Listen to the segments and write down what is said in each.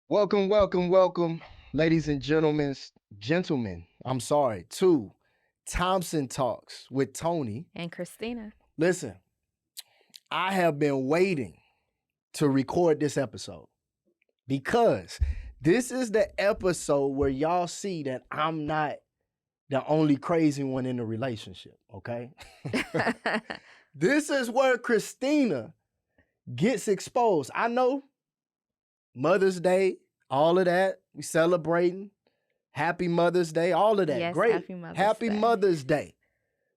Welcome, welcome, welcome, ladies and gentlemen. I'm sorry, to Thompson Talks with Tony. And Christina. Listen, I have been waiting to record this episode because this is the episode where y'all see that I'm not the only crazy one in the relationship, okay? This is where Christina gets exposed. I know Mother's Day, all of that, we celebrating. Happy Mother's Day, all of that. Yes, great. Happy Mother's Day.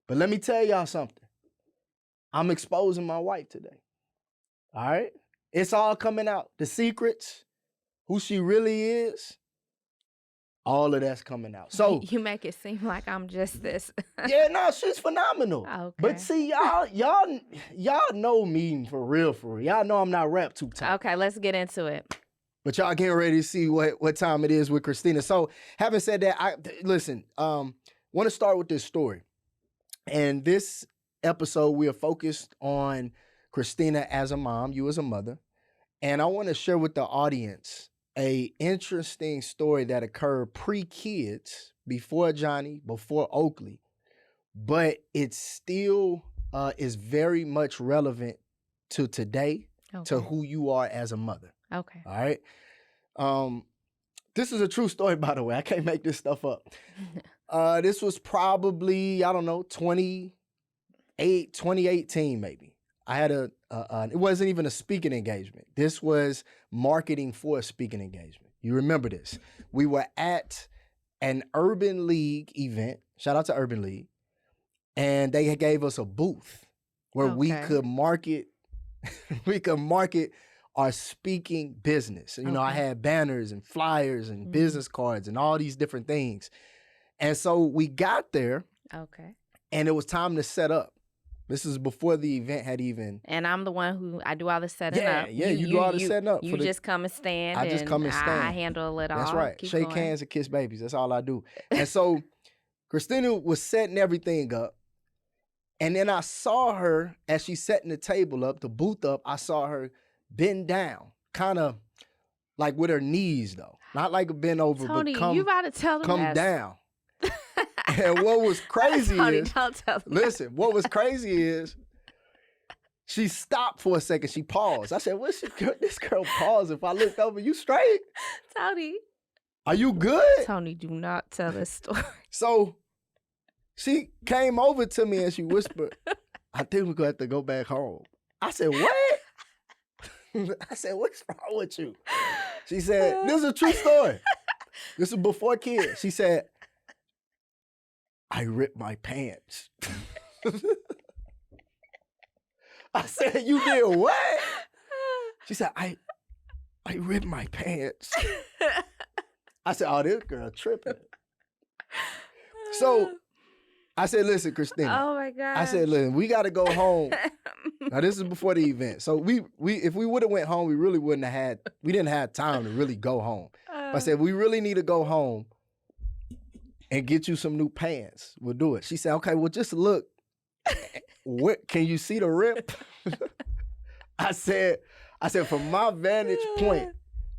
But let me tell y'all something. I'm exposing my wife today. All right? It's all coming out. The secrets, who she really is, all of that's coming out. So you make it seem like I'm just this. yeah, no, she's phenomenal. Okay. But see, y'all know me for real. Y'all know I'm not rap too tight. Okay, let's get into it. But y'all getting ready to see what time it is with Christina. So having said that, want to start with this story. And this episode, we are focused on Christina as a mom, you as a mother. And I want to share with the audience a interesting story that occurred pre-kids, before Ajani, before Oakley. But it still is very much relevant to today, to who you are as a mother. Okay. All right. This is a true story, by the way. I can't make this stuff up. This was probably, 2018 maybe. I had it wasn't even a speaking engagement. This was marketing for a speaking engagement. You remember this. We were at an Urban League event. Shout out to Urban League. And they gave us a booth where we could market our speaking business. You know, I had banners and flyers and business cards and all these different things. And so we got there. Okay. And it was time to set up. This is before the event had even. And I'm the one who I do all the setting up. Yeah, you do all the setting up. You just come and stand. I just come and stand. I handle it all. That's right. Keep Shake going. hands and kiss babies. That's all I do. And so Christina was setting everything up. And then I saw her as she's setting the table up, the booth up, I saw her bend down, kind of like with her knees though. Not like a bend over, Tony, but you about to tell them come down. And what was crazy Tony, is, don't tell them listen, what was crazy is she stopped for a second. She paused. I said, what's this girl paused? If I looked over, you straight? Tony. Are you good? Tony, do not tell this story. So she came over to me and she whispered, I think we're going to have to go back home. I said, what? I said, what's wrong with you? She said, this is a true story. This is before kids. She said, I ripped my pants. I said, you did what? She said, I ripped my pants. I said, oh, this girl tripping. So I said, listen, Christina. Oh my God. I said, listen, we got to go home. Now this is before the event. So we if we would have went home, we really wouldn't have we didn't have time to really go home. I said, we really need to go home and get you some new pants. We'll do it. She said, okay, well, just look. What, can you see the rip? I said, from my vantage point,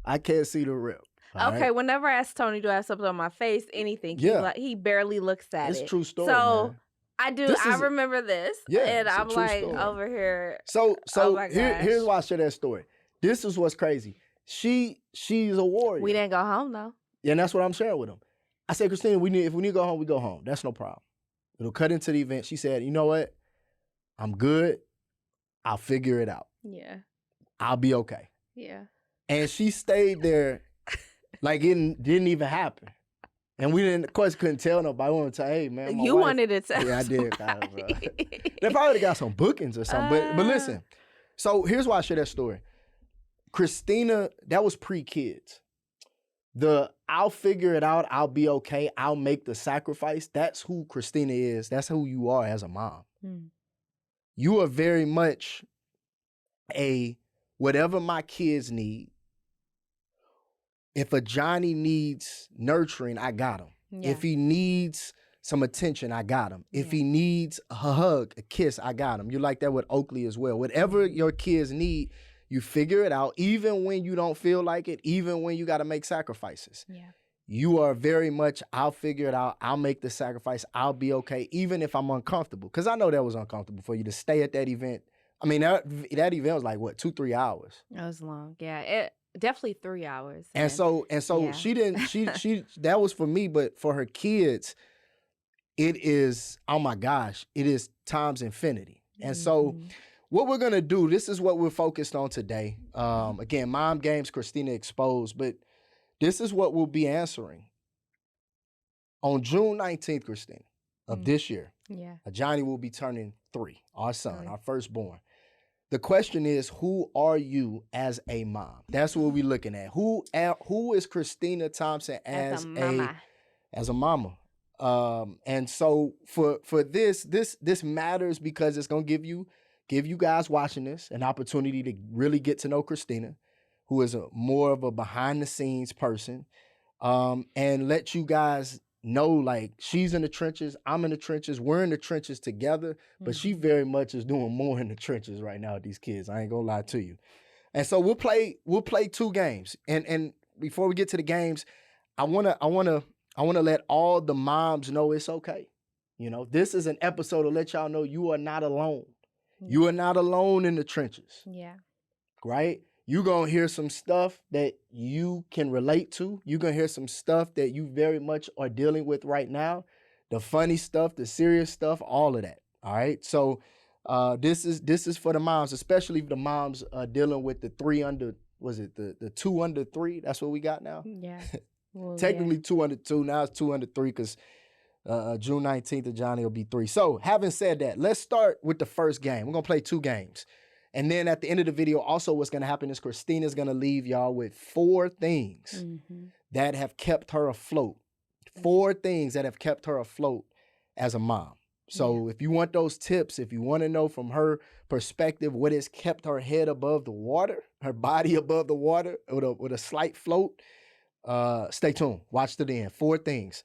I can't see the rip. Okay, right? Whenever I ask Tony, do I have something on my face, anything, he barely looks at it. It's a true story, so, man. I do. I remember this. Yeah, and I'm like story. Over here. So here's why I share that story. This is what's crazy. She's a warrior. We didn't go home though. Yeah, and that's what I'm sharing with him. I said, Christina, if we need to go home, we go home. That's no problem. It'll cut into the event. She said, you know what? I'm good. I'll figure it out. Yeah. I'll be okay. Yeah. And she stayed there like it didn't even happen. And we didn't, of course, couldn't tell nobody. We wanted to tell, hey, man, you wanted to tell Yeah, I did. They probably got some bookings or something. But listen, so here's why I share that story. Christina, that was pre-kids. I'll figure it out. I'll be okay. I'll make the sacrifice. That's who Christina is. That's who you are as a mom. You are very much whatever my kids need. If Ajani needs nurturing, I got him. Yeah. If he needs some attention, I got him. If he needs a hug, a kiss, I got him. You're like that with Oakley as well. Whatever your kids need, You figure it out, even when you don't feel like it, even when you got to make sacrifices. Yeah. You are very much, I'll figure it out. I'll make the sacrifice. I'll be okay, even if I'm uncomfortable. Because I know that was uncomfortable for you to stay at that event. I mean, that event was like, what, 2-3 hours? It was long. Yeah. It definitely 3 hours. And so yeah. she that was for me, but for her kids, it is, oh my gosh, it is times infinity. And so what we're going to do, this is what we're focused on today. Again, Mom Games, Christina Exposed, but this is what we'll be answering. On June 19th, Christina, of this year, Ajani will be turning 3, our son, our firstborn. The question is, who are you as a mom? That's what we're looking at. Who is Christina Thompson as a mama? And so for this matters because it's gonna give you guys watching this an opportunity to really get to know Christina, who is more of a behind the scenes person, and let you guys know, like, she's in the trenches, I'm in the trenches, we're in the trenches together, but she very much is doing more in the trenches right now with these kids. I ain't gonna lie to you. And so we'll play 2 games. And before we get to the games, I wanna let all the moms know it's okay. You know, this is an episode to let y'all know you are not alone. You are not alone in the trenches. Yeah. Right? You're going to hear some stuff that you can relate to. You're going to hear some stuff that you very much are dealing with right now. The funny stuff, the serious stuff, all of that. All right? So this is for the moms, especially the moms dealing with the 3 under, was it the 2 under 3? That's what we got now? Yeah. Well, Technically 2 under 2. Now it's 2 under 3 because June 19th, Ajani will be 3. So having said that, let's start with the first game. We're going to play 2 games. And then at the end of the video, also what's going to happen is Christina's going to leave y'all with 4 things that have kept her afloat. 4 things that have kept her afloat as a mom. So if you want those tips, if you want to know from her perspective what has kept her head above the water, her body above the water with a slight float, stay tuned. Watch to the end. 4 things.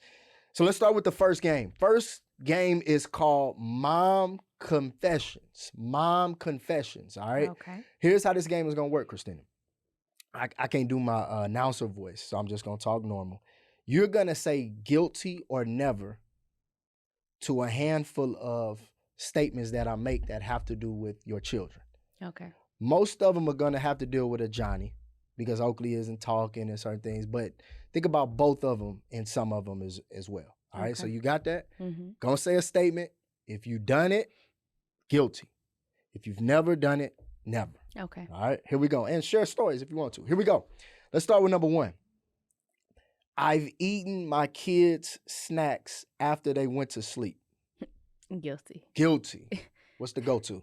So let's start with the first game. First game is called Mom Confessions. Mom Confessions, all right? Okay. Here's how this game is going to work, Christina. I can't do my announcer voice, so I'm just going to talk normal. You're going to say guilty or never to a handful of statements that I make that have to do with your children. Okay. Most of them are going to have to deal with Ajani because Oakley isn't talking and certain things, but think about both of them and some of them as well. All right, so you got that? Gonna say a statement. If you done it, guilty. If you've never done it, never. Okay. All right, here we go. And share stories if you want to. Here we go. Let's start with number 1. I've eaten my kids' snacks after they went to sleep. Guilty. Guilty. What's the go-to?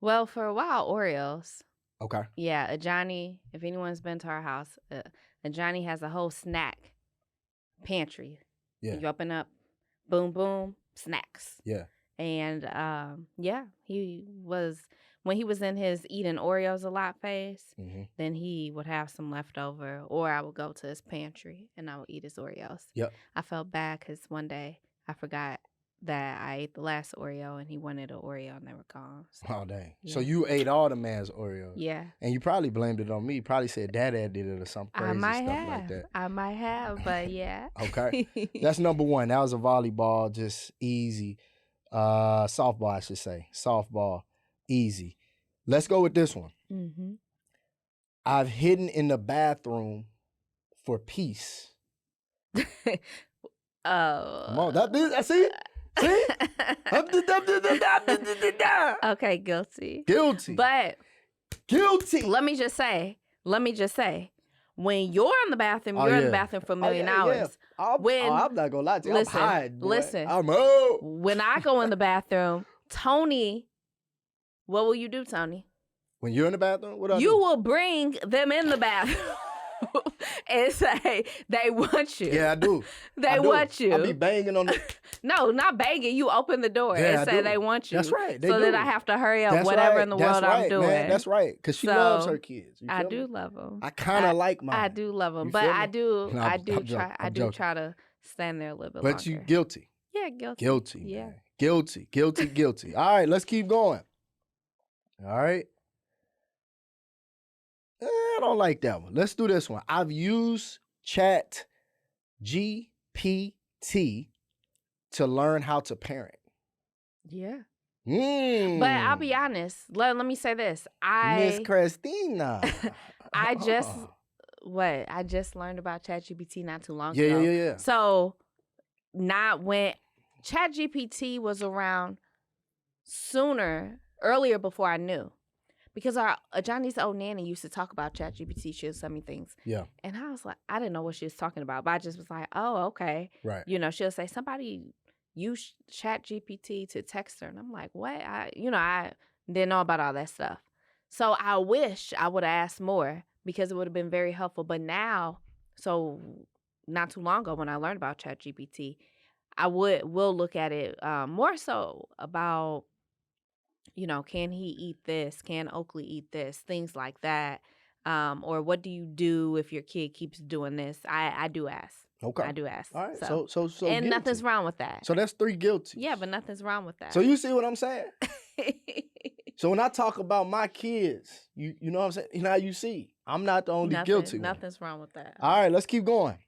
Well, for a while, Oreos. Okay. Yeah, Ajani, if anyone's been to our house, Ajani has a whole snack pantry. Yeah. You open up, boom, boom, snacks. Yeah. And he was, when he was in his eating Oreos a lot phase, then he would have some leftover, or I would go to his pantry and I would eat his Oreos. Yep. I felt bad because one day I forgot that I ate the last Oreo and he wanted an Oreo and they were gone. So, oh, dang. yeah. So you ate all the man's Oreos. Yeah. And you probably blamed it on me. You probably said Dad did it or something crazy like that. I might have, but yeah. Okay. That's number 1. That was a volleyball, just easy. Softball, I should say. Softball, easy. Let's go with this one. I've hidden in the bathroom for peace. Oh. Come on. That's it. See? Okay, guilty. Guilty. But guilty. Let me just say, when you're in the bathroom, you're in the bathroom for a million hours. Yeah. I'm not gonna lie to you. Listen, I'm hiding. Listen. I'm out. When I go in the bathroom, Tony, what will you do, Tony? When you're in the bathroom, what you will bring them in the bathroom. And say they want you. Yeah, I do. They want you. I be banging on the... No, not banging. You open the door and say they want you. That's right. So that I have to hurry up whatever in the world I'm doing. Man. That's right. Because she loves her kids. I do love them. I kind of like mine. I do love them. But I do try to stand there a little bit longer. But you guilty. Yeah, guilty. Guilty. Yeah. Man. Guilty. All right, let's keep going. All right. I don't like that one. Let's do this one. I've used Chat GPT to learn how to parent. Yeah. But I'll Mm. be honest. Let me say this. Miss Christina. I just learned about ChatGPT not too long ago. Yeah. So not when ChatGPT was around earlier before I knew. Because Ajani's old nanny used to talk about ChatGPT. She would send me things. Yeah. And I was like, I didn't know what she was talking about. But I just was like, oh, okay. Right. You know, she'll say, somebody use ChatGPT to text her. And I'm like, what? I didn't know about all that stuff. So I wish I would have asked more because it would have been very helpful. But now, so not too long ago when I learned about ChatGPT, I will look at it more so about, can he eat this? Can Oakley eat this? Things like that. Or what do you do if your kid keeps doing this? I do ask. Okay. I do ask. All right. So And guilty. Nothing's wrong with that. So that's 3 guilty. Yeah, but nothing's wrong with that. So you see what I'm saying? So when I talk about my kids, you know what I'm saying? Now you see, I'm not the only guilty one. Nothing's wrong with that. All right, let's keep going.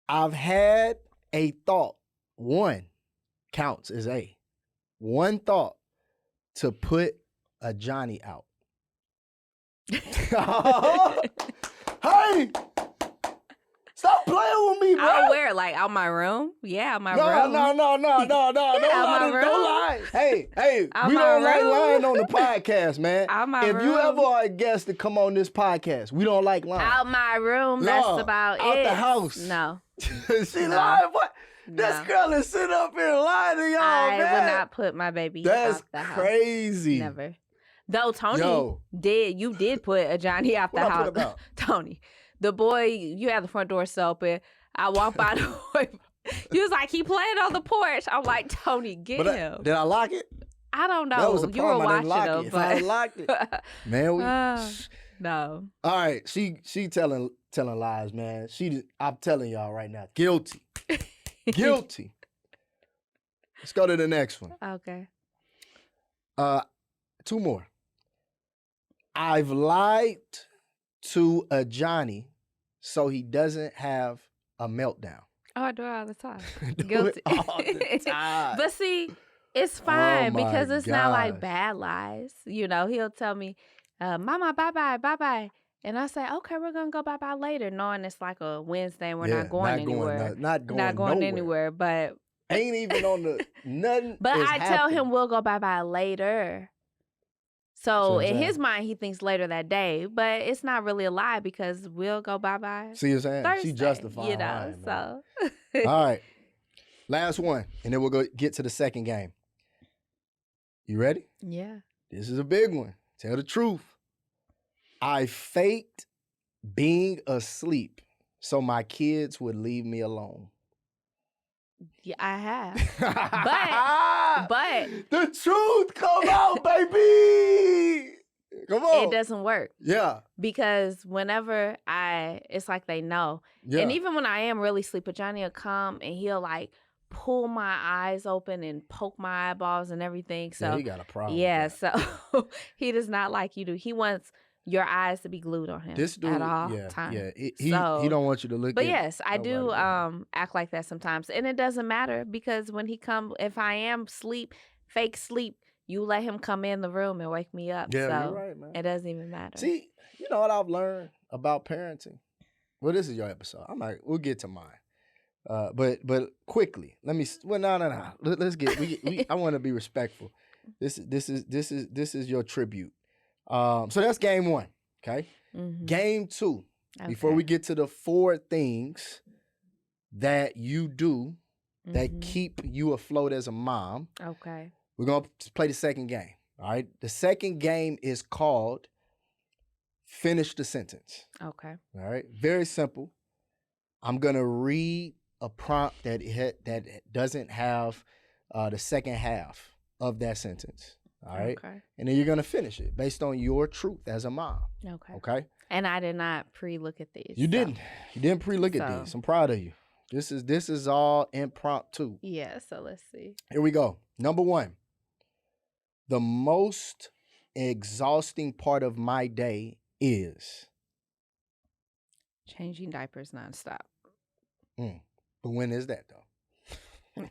I've had a thought. One counts as A. One thought to put Ajani out. Hey! Stop playing with me, bro. I'll wear it like out my room. Yeah, out my room. No. Don't lie. Hey, we don't like lying on the podcast, man. Out my room. If you ever are a guest to come on this podcast, we don't like lying. Out my room, that's about out it. the house. No. She lying. What? No. This girl is sitting up here lying to y'all, I man. would not put my baby out the house. That's crazy. Never. Though Tony did put Ajani out the house. What I put about? Tony, the boy, you had the front door still open. I walked by the way. You was like, he playing on the porch. I'm like, Tony, get him. Did I lock it? I don't know. That was the problem. You were I didn't lock watching it. him, If I locked it, man. No. All right, she telling lies, man. I'm telling y'all right now, guilty. Guilty. Let's go to the next one. Okay. 2 more. I've lied to Ajani so he doesn't have a meltdown. Oh, I do it all the time. Guilty. All the time. But see, it's fine because it's not like gosh. bad lies. He'll tell me, Mama, bye-bye. And I say, okay, we're going to go bye-bye later, knowing it's like a Wednesday and we're not going anywhere. Not going anywhere, but... Ain't even on the... Nothing But I tell happening. him we'll go bye-bye later. So in his mind, he thinks later that day, but it's not really a lie because we'll go bye-bye. See what I'm saying? Thursday, She justifying lying, so. All right. Last one, and then we'll get to the second game. You ready? Yeah. This is a big one. Tell the truth. I faked being asleep so my kids would leave me alone. Yeah, I have. but the truth come out, baby. Come on. It doesn't work. Yeah. Because whenever it's like they know. Yeah. And even when I am really sleeping, Johnny will come and he'll like pull my eyes open and poke my eyeballs and everything. So he got a problem. Yeah, so he does not like you to. He wants your eyes to be glued on him this dude, at all times. Yeah, he don't want you to look. But at yes, I do act like that sometimes, and it doesn't matter because when he come, if I am fake sleep, you let him come in the room and wake me up. Yeah, so you're right, man. It doesn't even matter. See, you know what I've learned about parenting. Well, this is your episode. We'll get to mine. But quickly, let me. Well, no. Let's get. I want to be respectful. This is your tribute. So that's game 1. Okay. Mm-hmm. Game 2. Okay. Before we get to the 4 things that you do that keep you afloat as a mom. Okay. We're gonna play the second game. All right. The second game is called Finish the Sentence. Okay. All right. Very simple. I'm gonna read a prompt that doesn't have the second half of that sentence. All right. Okay. And then you're gonna finish it based on your truth as a mom. Okay. Okay. And I did not pre-look at these. You didn't. You didn't pre-look at these. I'm proud of you. This is all impromptu. Yeah. So let's see. Here we go. Number 1. The most exhausting part of my day is? Changing diapers nonstop. But when is that though?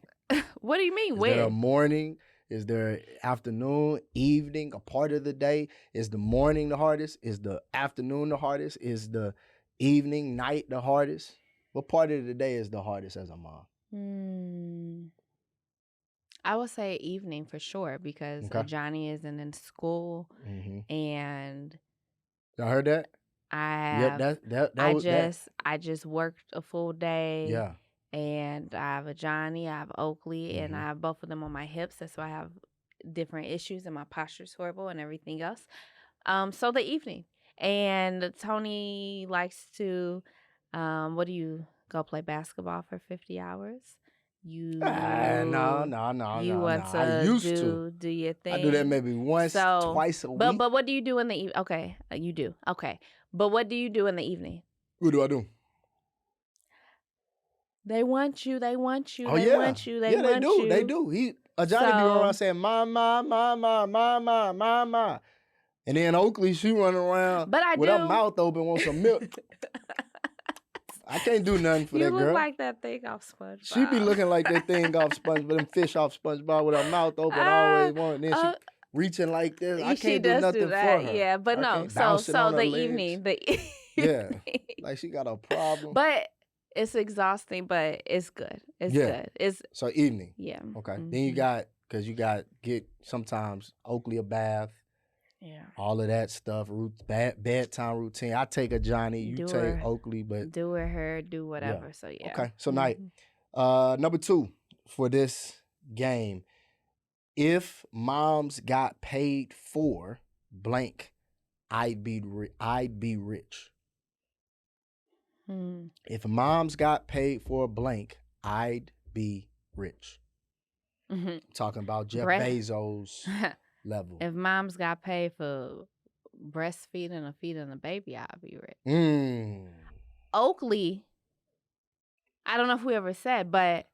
What do you mean? Is When? there a morning? Is there afternoon, evening, a part of the day? Is the morning the hardest? Is the afternoon the hardest? Is the evening, night the hardest? What part of the day is the hardest as a mom? I would say evening for sure because Ajani isn't in school, and y'all heard that? I just worked a full day. Yeah. And I have Ajani, I have Oakley, and I have both of them on my hips. That's why I have different issues and my posture's horrible and everything else. So the evening. And Tony likes to, what do you go play basketball for 50 hours? No. I used to do your thing. I do that maybe once, twice a week. But what do you do in the evening? Okay, you do. Okay. But what do you do in the evening? What do I do? They want you. They want you. Oh, they yeah. want you. They want you. They do. Ajani be around saying, mama, mama, mama, mama. And then Oakley, she running around with her mouth open, want some milk. I can't do nothing for that girl. You look like that thing off SpongeBob. She be looking like that thing off SpongeBob, them fish off SpongeBob with her mouth open, always wanting. Then she reaching like this. I can't do nothing for her. Yeah, but no. So the evening, yeah, like she got a problem. But it's exhausting, but it's good. It's good. So evening. Yeah. Okay. Then you got get sometimes Oakley a bath. Yeah. All of that stuff. Bedtime routine. I take Ajani. You take Oakley, but do her, do whatever. Yeah. So yeah. Okay. So night. Number 2 for this game. If moms got paid for blank, I'd be rich. If moms got paid for a blank, I'd be rich. Talking about Jeff Bezos level. If moms got paid for breastfeeding or feeding a baby, I'd be rich. Oakley, I don't know if we ever said, but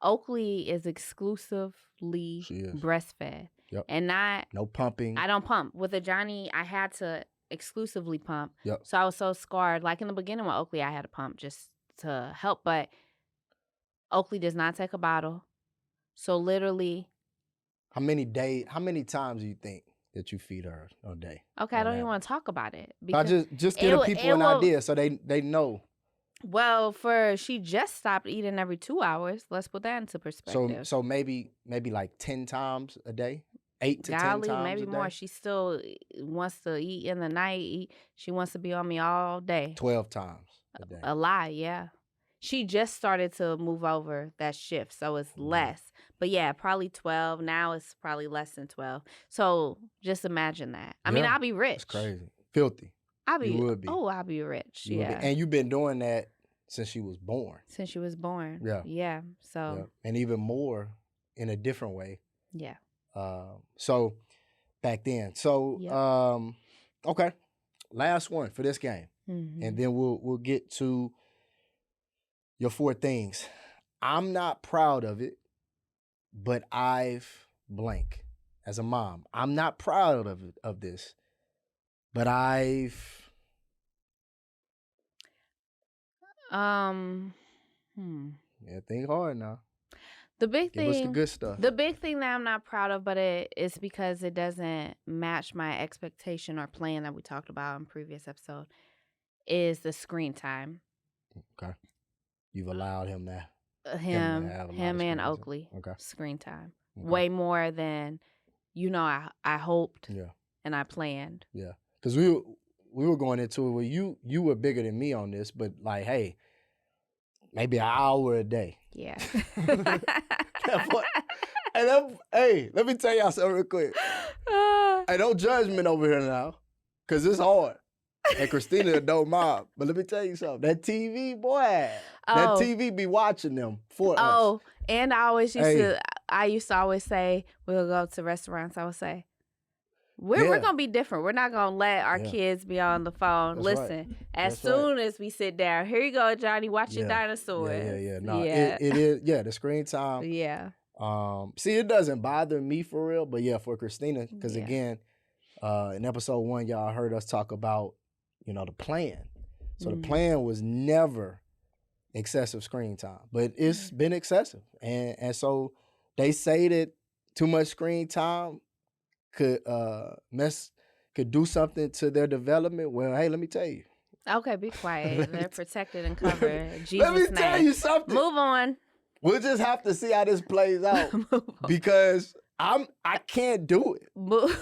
Oakley is exclusively breastfed. Yep. And no pumping. I don't pump. With Ajani, I had to exclusively pump. Yep. So I was so scarred. Like in the beginning with Oakley, I had to pump just to help, but Oakley does not take a bottle. So literally, how many times do you think that you feed her a day? Okay, I don't even want to talk about it. I just give the people an idea so they know. Well, she just stopped eating every 2 hours. Let's put that into perspective. So maybe like 10 times a day. 8 to 10 times maybe a day. More. She still wants to eat in the night. She wants to be on me all day. 12 times a day. A lot, yeah. She just started to move over that shift, so it's less. But yeah, probably 12. Now it's probably less than 12. So just imagine that. I mean, I'll be rich. It's crazy. Filthy. You would be. Oh, I'll be rich. Yeah. And you've been doing that since she was born. Since she was born. Yeah. Yeah. So. Yeah. And even more in a different way. Yeah. So back then. So okay. Last one for this game. And then we'll get to your 4 things. I'm not proud of it, but I've blank as a mom. I'm not proud of this, but I've Yeah, think hard now. The big thing. Give us the good stuff. The big thing that I'm not proud of, but it's because it doesn't match my expectation or plan that we talked about in previous episode, is the screen time. Okay. You've allowed him that. Him and Oakley. Okay. Screen time. Okay. Way more than, I hoped and I planned. Yeah. Because we were going into it where you were bigger than me on this, but like, hey, maybe an hour a day. Yeah. Hey, let me tell y'all something real quick. Hey, don't judge me over here now, because it's hard. And Christina a dope mom. But let me tell you something. That TV, boy, that TV be watching them for us. Oh, and I used to always say, we'll go to restaurants, I would say, we're going to be different. We're not going to let our kids be on the phone. That's Listen, right. as soon as we sit down, here you go, Johnny, watch your dinosaurs. Yeah. No, it is, the screen time. Yeah. See, it doesn't bother me for real, but yeah, for Christina, because again, In episode 1, y'all heard us talk about, the plan. So the plan was never excessive screen time, but it's been excessive. And so they say that too much screen time could do something to their development. Well, hey, let me tell you. Okay, be quiet. They're protected and covered. In Jesus' Let me tell you something. Move on. We'll just have to see how this plays out because I can't do it.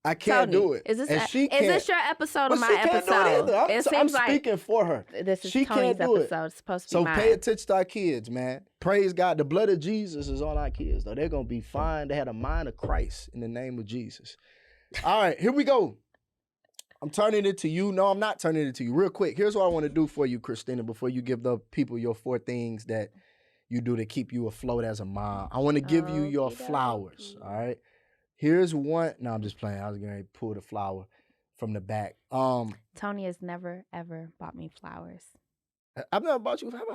I can't do it. Is this your episode or my episode? Can't do it either. I'm speaking for her. This is she Tony's can't do episode. It. It's supposed to be mine. So pay attention to our kids, man. Praise God. The blood of Jesus is on our kids, though. They're going to be fine. They had a mind of Christ in the name of Jesus. All right, here we go. I'm turning it to you. No, I'm not turning it to you. Real quick, here's what I want to do for you, Christina, before you give the people your 4 things that you do to keep you afloat as a mom. I want to give you your flowers, all right? Here's one. No, I'm just playing. I was going to pull the flower from the back. Tony has never, ever bought me flowers. I've never bought you flowers.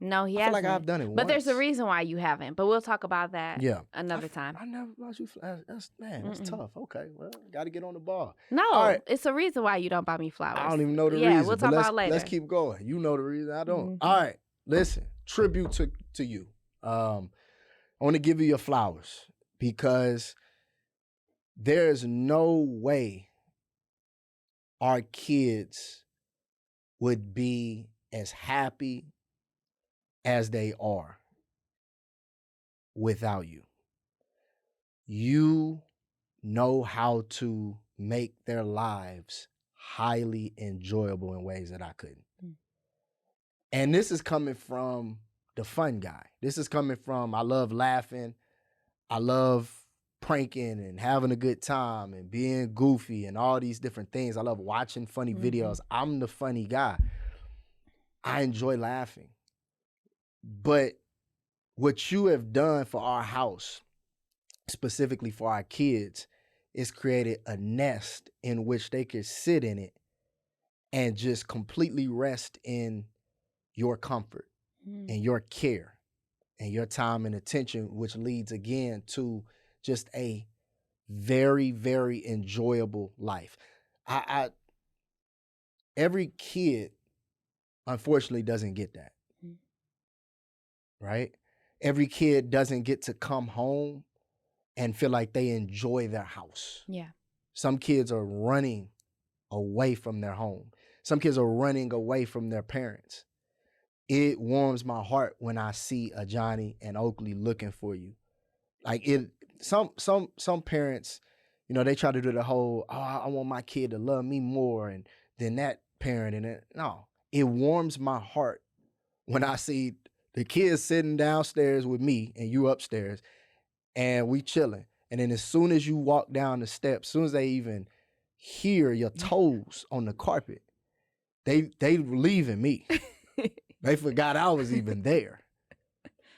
No, he hasn't. I feel like I've done it But once. there's a reason why you haven't. But we'll talk about that another time. I never bought you flowers. That's tough. Okay, well, got to get on the ball. No, all right. It's a reason why you don't buy me flowers. I don't even know the reason. Yeah, we'll talk about it later. Let's keep going. You know the reason. I don't. All right, listen. Tribute to you. I want to give you your flowers because there's no way our kids would be as happy as they are without you. You know how to make their lives highly enjoyable in ways that I couldn't. And this is coming from the fun guy. This is coming from, I love laughing. I love pranking and having a good time and being goofy and all these different things. I love watching funny videos. I'm the funny guy. I enjoy laughing. But what you have done for our house, specifically for our kids, is created a nest in which they could sit in it and just completely rest in your comfort and your care and your time and attention, which leads again to just a very, very enjoyable life. Every kid, unfortunately, doesn't get that. Right? Every kid doesn't get to come home and feel like they enjoy their house. Yeah. Some kids are running away from their home. Some kids are running away from their parents. It warms my heart when I see Ajani and Oakley looking for you. Like some parents, they try to do the whole, I want my kid to love me more and than that parent. No, it warms my heart when I see the kids sitting downstairs with me and you upstairs and we chilling. And then as soon as you walk down the steps, as soon as they even hear your toes on the carpet, they leaving me. They forgot I was even there.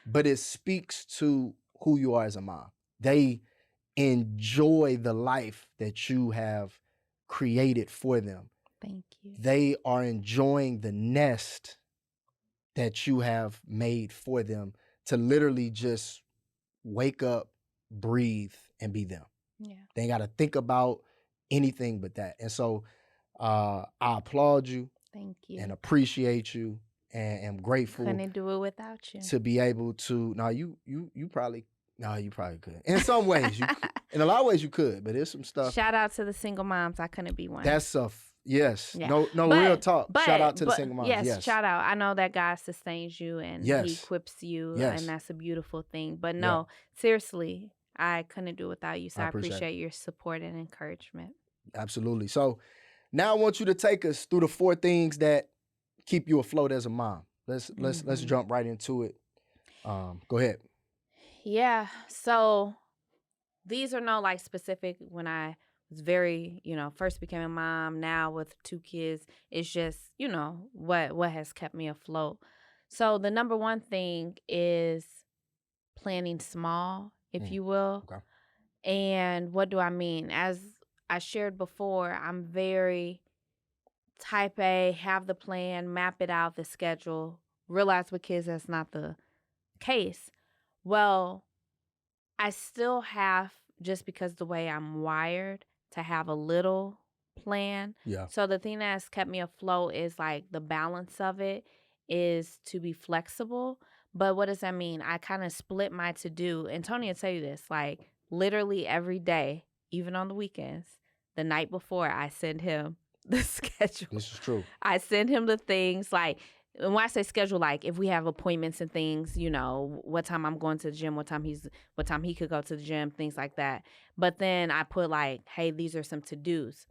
But it speaks to who you are as a mom. They enjoy the life that you have created for them. Thank you. They are enjoying the nest that you have made for them to literally just wake up, breathe, and be them. Yeah. They ain't got to think about anything but that. And so I applaud you. Thank you. And appreciate you and am grateful. Couldn't do it without you. To be able to, you probably could. In some ways, in a lot of ways you could, but there's some stuff. Shout out to the single moms. I couldn't be one. That's yes. Yeah. No, but, real talk. Shout out to the single moms. Yes, shout out. I know that God sustains you and He equips you, and that's a beautiful thing. But no, seriously, I couldn't do it without you. So I appreciate your support and encouragement. Absolutely. So now I want you to take us through the 4 things that keep you afloat as a mom. Let's jump right into it. Go ahead. Yeah. So these are no specific when I was very, first became a mom. Now with 2 kids, it's just, what has kept me afloat. So the number one thing is planning small, if you will. Okay. And what do I mean? As I shared before, I'm very type A, have the plan, map it out, the schedule. Realize with kids that's not the case. Well, I still have, just because the way I'm wired, to have a little plan. Yeah. So the thing that's kept me afloat is like the balance of it is to be flexible. But what does that mean? I kind of split my to-do. And Tony will tell you this, like literally every day, even on the weekends, the night before, I send him the schedule. This is true. I send him the things like, and when I say schedule, like if we have appointments and things, you know, what time I'm going to the gym, what time he could go to the gym, things like that. But then I put like, hey, these are some to-dos.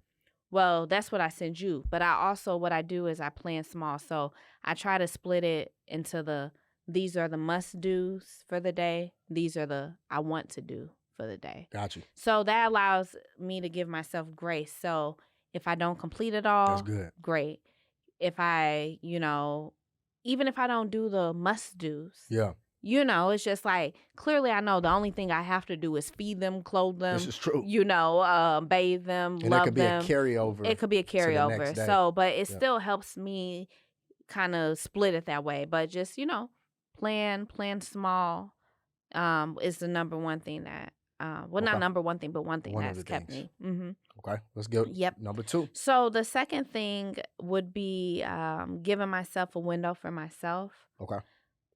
Well, that's what I send you. But what I do is I plan small. So I try to split it into these are the must-dos for the day. These are the I want to do for the day. Got you. So that allows me to give myself grace. So if I don't complete it all, That's good. Great. If I, even if I don't do the must-dos, yeah, it's just like, clearly I know the only thing I have to do is feed them, clothe them. This is true. Bathe them, and love it could be them. a carryover. It could be a carryover. So, but it Yeah. still helps me kind of split it that way. But just, plan small is the number one thing that, not number one thing, but one thing that's kept me. Mm-hmm. Okay, let's go. Yep. Number 2. So the second thing would be giving myself a window for myself. Okay.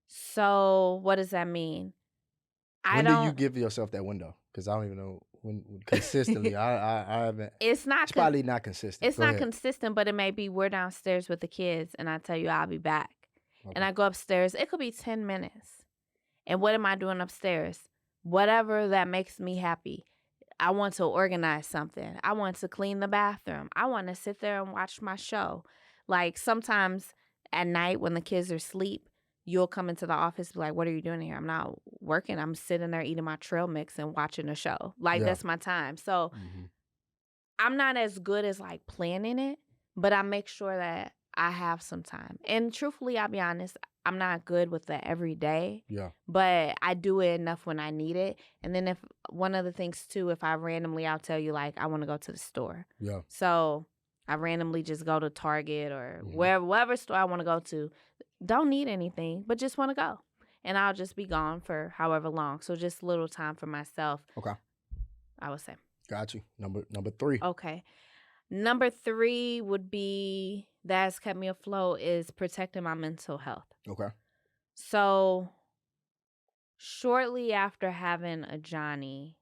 So what does that mean? When do you give yourself that window? Because I don't even know when consistently. I haven't. It's probably not consistent. It's not consistent, but it may be we're downstairs with the kids, and I tell you I'll be back, and I go upstairs. It could be 10 minutes, and what am I doing upstairs? Whatever that makes me happy. I want to organize something. I want to clean the bathroom. I want to sit there and watch my show. Like sometimes at night when the kids are asleep, you'll come into the office and be like, what are you doing here? I'm not working. I'm sitting there eating my trail mix and watching a show. Like that's my time. So I'm not as good as like planning it, but I make sure that I have some time. And truthfully, I'll be honest, I'm not good with the every day. Yeah. But I do it enough when I need it. And then if one of the things too, if I'll tell you like I want to go to the store. Yeah. So I randomly just go to Target or wherever store I want to go to. Don't need anything, but just want to go. And I'll just be gone for however long. So just a little time for myself. Okay. I would say. Got you. Number 3. Okay. Number 3 would be that's kept me afloat is protecting my mental health. Okay. So shortly after having Ajani,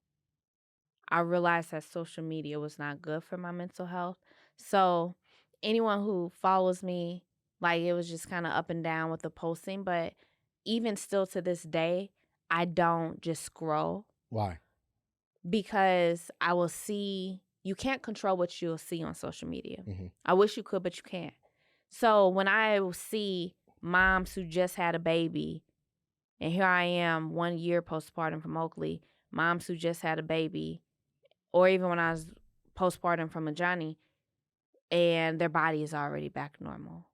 I realized that social media was not good for my mental health. So anyone who follows me, like it was just kind of up and down with the posting. But even still to this day, I don't just scroll. Why? Because I will see, you can't control what you'll see on social media. Mm-hmm. I wish you could, but you can't. So when I will see moms who just had a baby, and here I am 1 year postpartum from Oakley, moms who just had a baby, or even when I was postpartum from Ajani, and their body is already back normal.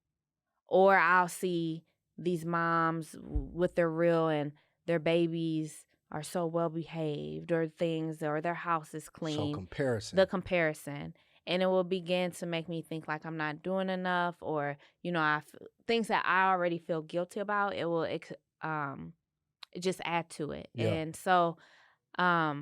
Or I'll see these moms with their real and their babies are so well behaved or things, or their house is clean. So the comparison. And it will begin to make me think like I'm not doing enough, or, things that I already feel guilty about, it will just add to it. Yeah. And so I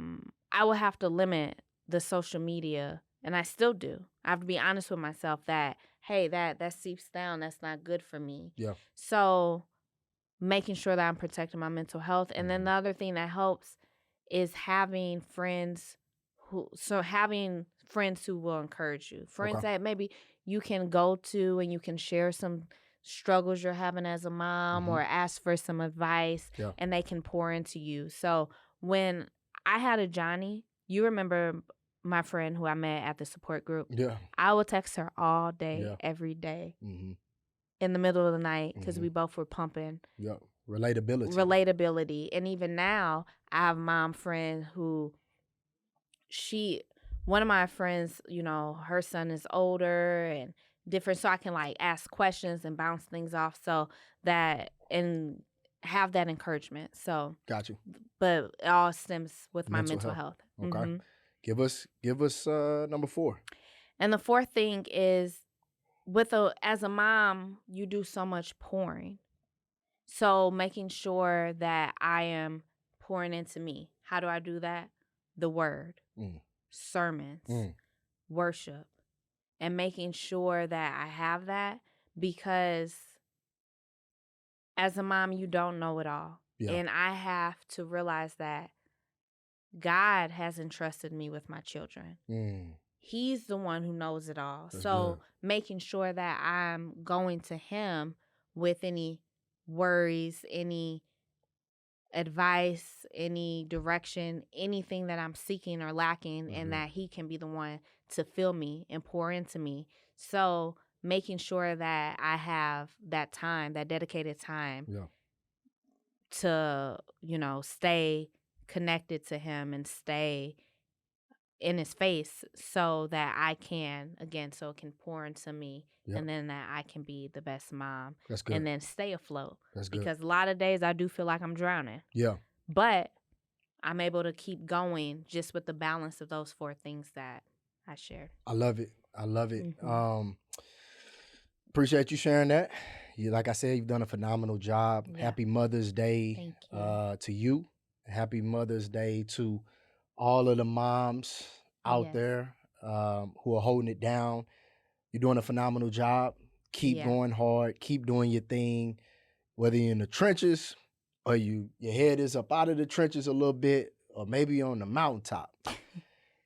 will have to limit the social media, and I still do. I have to be honest with myself that, hey, that seeps down. That's not good for me. Yeah. So making sure that I'm protecting my mental health. And then the other thing that helps is having friends who will encourage you. Friends that maybe you can go to and you can share some struggles you're having as a mom or ask for some advice, and they can pour into you. So when I had Ajani, you remember my friend who I met at the support group? Yeah. I would text her all day, every day, in the middle of the night, because we both were pumping. Yeah. Relatability. And even now, I have a mom friend who one of my friends, her son is older and different, so I can like ask questions and bounce things off, so that and have that encouragement. So got you. But it all stems with my mental health. Okay. Give us number 4. And the fourth thing is as a mom, you do so much pouring. So making sure that I am pouring into me. How do I do that? The word. Sermons. worship and making sure that I have that, because as a mom, you don't know it all. Yeah. And I have to realize that God has entrusted me with my children. He's the one who knows it all. That's so good. Making sure that I'm going to him with any worries, any advice, any direction, anything that I'm seeking or lacking, That's and good. that he can be the one to fill me and pour into me. So making sure that I have that time, that dedicated time to, stay connected to him and stay in his face, so that I can, again, so it can pour into me, and then that I can be the best mom. That's good. And then stay afloat. That's good. Because a lot of days I do feel like I'm drowning. Yeah. But I'm able to keep going just with the balance of those 4 things that I shared. I love it. I love it. Mm-hmm. Appreciate you sharing that. Like I said, you've done a phenomenal job. Yeah. Happy Mother's Day to you. Happy Mother's Day to all of the moms out there who are holding it down. You're doing a phenomenal job. Keep going hard. Keep doing your thing. Whether you're in the trenches or your head is up out of the trenches a little bit, or maybe you're on the mountaintop.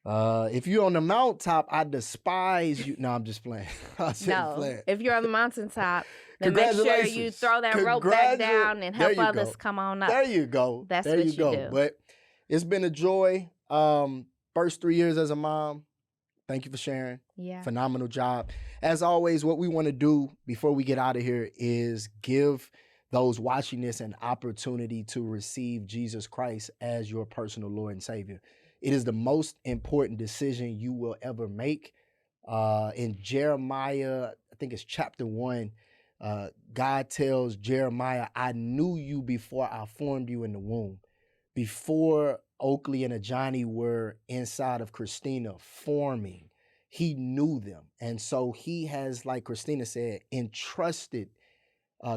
If you're on the mountaintop, I despise you. No, I'm just playing. If you're on the mountaintop, then make sure you throw that rope back down and help others come on up. There you go. That's what you do. But it's been a joy. First 3 years as a mom. Thank you for sharing. Yeah. Phenomenal job. As always, what we want to do before we get out of here is give those watching this an opportunity to receive Jesus Christ as your personal Lord and Savior. It is the most important decision you will ever make. In Jeremiah, I think it's chapter 1, God tells Jeremiah, I knew you before I formed you in the womb. Before Oakley and Ajani were inside of Christina forming, he knew them. And so he has, like Christina said, entrusted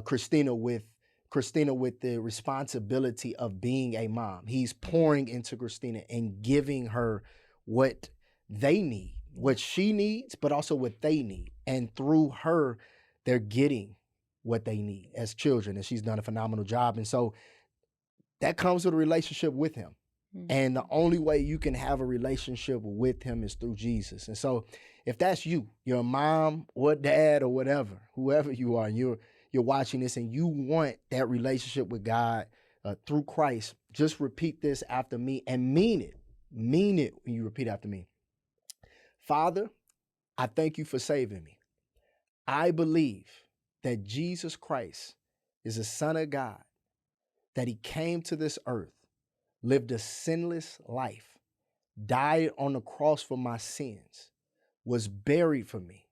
Christina with the responsibility of being a mom. He's pouring into Christina and giving her what they need, what she needs, but also what they need. And through her, they're getting what they need as children. And she's done a phenomenal job. And so that comes with a relationship with him. Mm-hmm. And the only way you can have a relationship with him is through Jesus. And so if that's you, you're a mom or dad or whatever, whoever you are, and you're watching this and you want that relationship with God through Christ, just repeat this after me and mean it. Mean it when you repeat after me. Father, I thank you for saving me. I believe that Jesus Christ is the Son of God, that he came to this earth, lived a sinless life, died on the cross for my sins, was buried for me,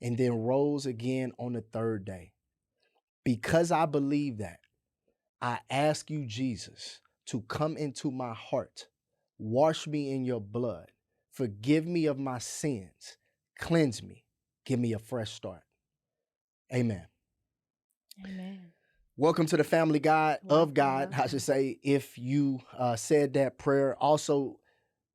and then rose again on the 3rd day. Because I believe that, I ask you, Jesus, to come into my heart, wash me in your blood, forgive me of my sins, cleanse me, give me a fresh start. Amen. Amen. Welcome to the family of God, I should say. If you said that prayer, also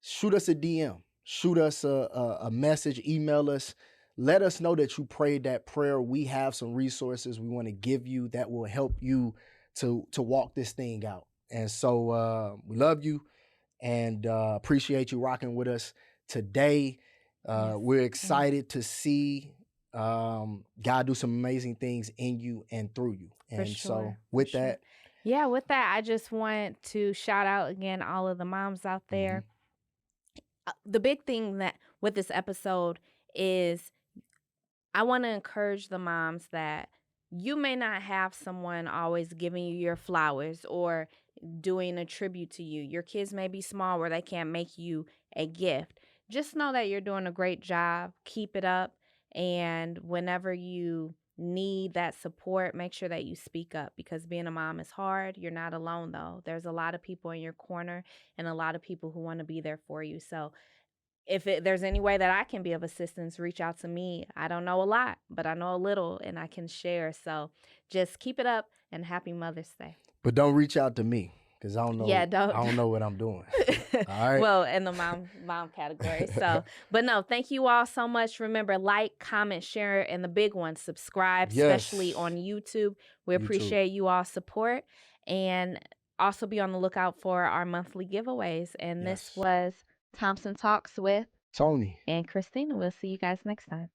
shoot us a DM, shoot us a message, email us. Let us know that you prayed that prayer. We have some resources we want to give you that will help you to walk this thing out. And so we love you and appreciate you rocking with us today. We're excited to see God do some amazing things in you and through you. And so with that. Yeah, with that, I just want to shout out again all of the moms out there. Mm-hmm. The big thing that with this episode is I want to encourage the moms that you may not have someone always giving you your flowers or doing a tribute to you. Your kids may be small where they can't make you a gift. Just know that you're doing a great job. Keep it up. And whenever you need that support, make sure that you speak up, because being a mom is hard. You're not alone, though. There's a lot of people in your corner and a lot of people who want to be there for you. So if there's any way that I can be of assistance, reach out to me. I don't know a lot, but I know a little and I can share. So just keep it up and happy Mother's Day. But don't reach out to me, because I don't know. Yeah, don't. I don't know what I'm doing. All right. Well, in the mom category. So, but no, thank you all so much. Remember, like, comment, share, and the big one, subscribe, especially Yes. on YouTube. We appreciate you all support, and also be on the lookout for our monthly giveaways. And this Yes. was Thompson Talks with Tony and Christina. We'll see you guys next time.